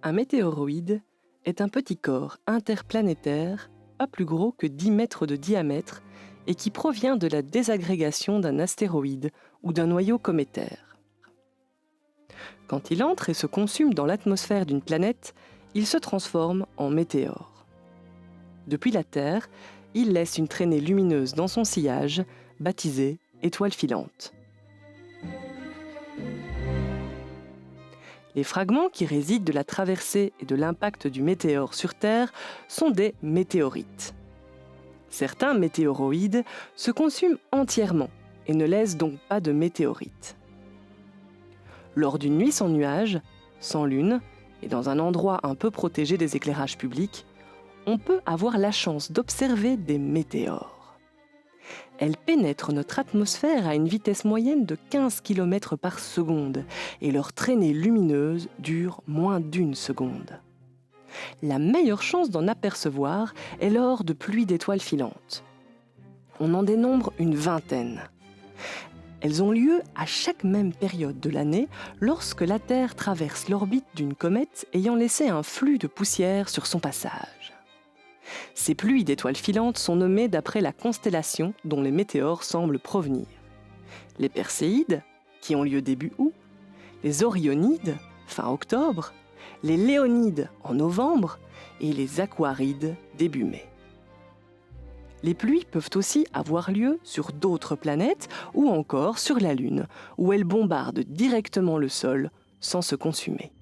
Un météoroïde est un petit corps interplanétaire, pas plus gros que 10 mètres de diamètre, et qui provient de la désagrégation d'un astéroïde ou d'un noyau cométaire. Quand il entre et se consume dans l'atmosphère d'une planète, il se transforme en météore. Depuis la Terre, il laisse une traînée lumineuse dans son sillage, baptisée étoile filante. Les fragments qui résident de la traversée et de l'impact du météore sur Terre sont des météorites. Certains météoroïdes se consument entièrement et ne laissent donc pas de météorites. Lors d'une nuit sans nuages, sans lune et dans un endroit un peu protégé des éclairages publics, on peut avoir la chance d'observer des météores. Elles pénètrent notre atmosphère à une vitesse moyenne de 15 km par seconde et leur traînée lumineuse dure moins d'1 seconde. La meilleure chance d'en apercevoir est lors de pluies d'étoiles filantes. On en dénombre une vingtaine. Elles ont lieu à chaque même période de l'année lorsque la Terre traverse l'orbite d'une comète ayant laissé un flux de poussière sur son passage. Ces pluies d'étoiles filantes sont nommées d'après la constellation dont les météores semblent provenir. Les Perséides, qui ont lieu début août, les Orionides, fin octobre, les Léonides en novembre et les Aquarides début mai. Les pluies peuvent aussi avoir lieu sur d'autres planètes ou encore sur la Lune, où elles bombardent directement le sol sans se consumer.